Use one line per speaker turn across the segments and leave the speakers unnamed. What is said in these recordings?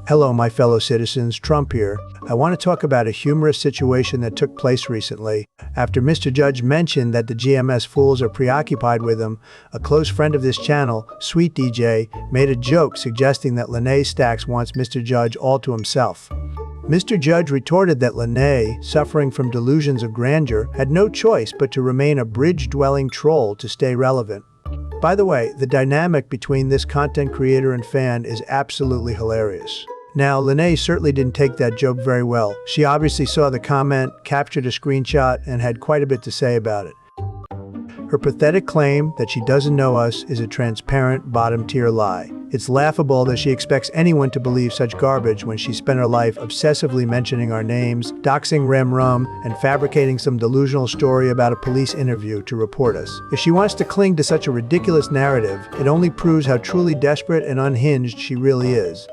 Hello, my fellow citizens, Trump here. I want to talk about a humorous situation that took place recently. After Mr. Judge mentioned that the GMS fools are preoccupied with him, a close friend of this channel, Sweet DJ, made a joke suggesting that Lanae Stacks wants Mr. Judge all to himself. Mr. Judge retorted that Lanae, suffering from delusions of grandeur, had no choice but to remain a bridge-dwelling troll to stay relevant. By the way, the dynamic between this content creator and fan is absolutely hilarious. Now, Lanae certainly didn't take that joke very well. She obviously saw the comment, captured a screenshot, and had quite a bit to say about it. Her pathetic claim that she doesn't know us is a transparent bottom-tier lie. It's laughable that she expects anyone to believe such garbage when she spent her life obsessively mentioning our names, doxing Rem Rum, and fabricating some delusional story about a police interview to report us. If she wants to cling to such a ridiculous narrative, it only proves how truly desperate and unhinged she really is.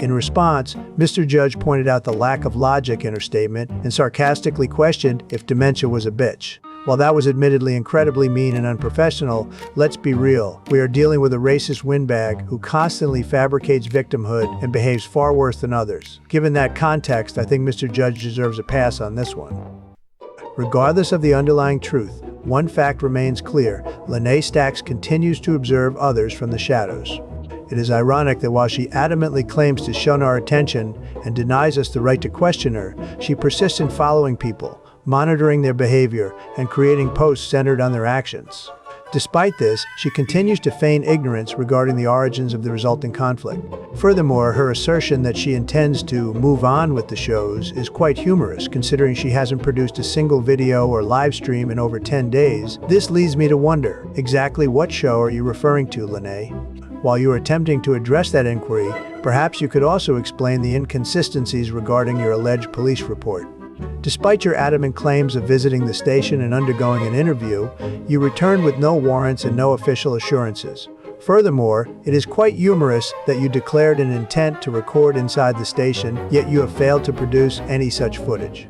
In response, Mr. Judge pointed out the lack of logic in her statement and sarcastically questioned if dementia was a bitch. While that was admittedly incredibly mean and unprofessional, let's be real. We are dealing with a racist windbag who constantly fabricates victimhood and behaves far worse than others. Given that context, I think Mr. Judge deserves a pass on this one. Regardless of the underlying truth, one fact remains clear: Lanae Stacks continues to observe others from the shadows. It is ironic that while she adamantly claims to shun our attention and denies us the right to question her, she persists in following people, monitoring their behavior, and creating posts centered on their actions. Despite this, she continues to feign ignorance regarding the origins of the resulting conflict. Furthermore, her assertion that she intends to move on with the shows is quite humorous, considering she hasn't produced a single video or live stream in over 10 days. This leads me to wonder, exactly what show are you referring to, Lanae? While you are attempting to address that inquiry, perhaps you could also explain the inconsistencies regarding your alleged police report. Despite your adamant claims of visiting the station and undergoing an interview, you returned with no warrants and no official assurances. Furthermore, it is quite humorous that you declared an intent to record inside the station, yet you have failed to produce any such footage.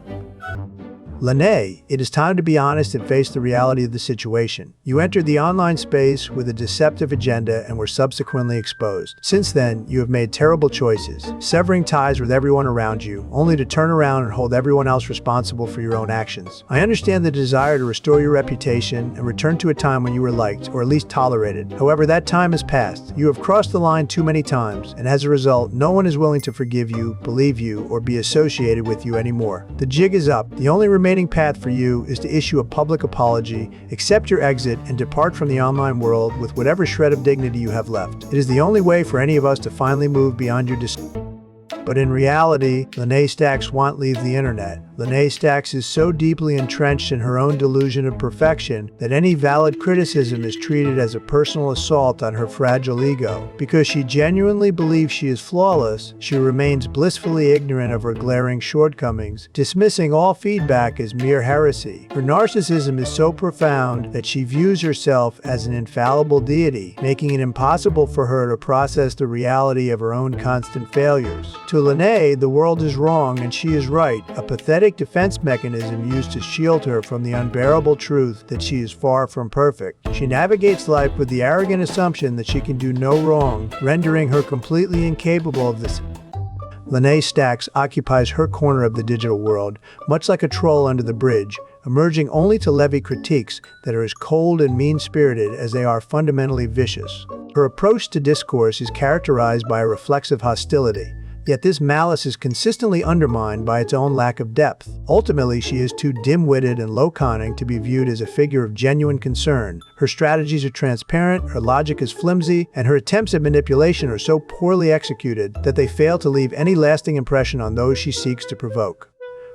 Lanae, it is time to be honest and face the reality of the situation. You entered the online space with a deceptive agenda and were subsequently exposed. Since then, you have made terrible choices, severing ties with everyone around you, only to turn around and hold everyone else responsible for your own actions. I understand the desire to restore your reputation and return to a time when you were liked, or at least tolerated. However, that time has passed. You have crossed the line too many times, and as a result, no one is willing to forgive you, believe you, or be associated with you anymore. The jig is up. The only remaining path for you is to issue a public apology, accept your exit, and depart from the online world with whatever shred of dignity you have left. It is the only way for any of us to finally move beyond your But in reality, Lanae Stacks won't leave the internet. Lanae Stacks is so deeply entrenched in her own delusion of perfection that any valid criticism is treated as a personal assault on her fragile ego. Because she genuinely believes she is flawless, she remains blissfully ignorant of her glaring shortcomings, dismissing all feedback as mere heresy. Her narcissism is so profound that she views herself as an infallible deity, making it impossible for her to process the reality of her own constant failures. To Lanae, the world is wrong and she is right, a pathetic defense mechanism used to shield her from the unbearable truth that she is far from perfect. She navigates life with the arrogant assumption that she can do no wrong, rendering her completely incapable of this. Lanae Stacks occupies her corner of the digital world, much like a troll under the bridge, emerging only to levy critiques that are as cold and mean-spirited as they are fundamentally vicious. Her approach to discourse is characterized by a reflexive hostility. Yet this malice is consistently undermined by its own lack of depth. Ultimately, she is too dim-witted and low-conning to be viewed as a figure of genuine concern. Her strategies are transparent, her logic is flimsy, and her attempts at manipulation are so poorly executed that they fail to leave any lasting impression on those she seeks to provoke.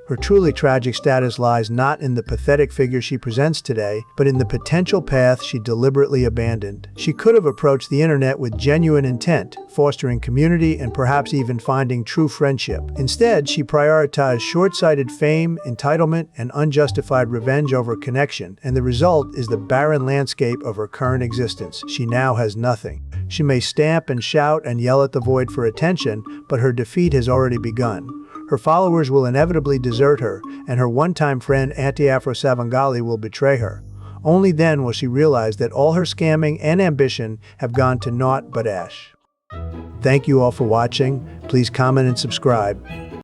Her truly tragic status lies not in the pathetic figure she presents today, but in the potential path she deliberately abandoned. She could have approached the internet with genuine intent, fostering community and perhaps even finding true friendship. Instead, she prioritized short-sighted fame, entitlement, and unjustified revenge over connection, and the result is the barren landscape of her current existence. She now has nothing. She may stamp and shout and yell at the void for attention, but her defeat has already begun. Her followers will inevitably desert her, and her one-time friend Anti-Afro Savangali will betray her. Only then will she realize that all her scamming and ambition have gone to naught but ash. Thank you all for watching. Please comment and subscribe.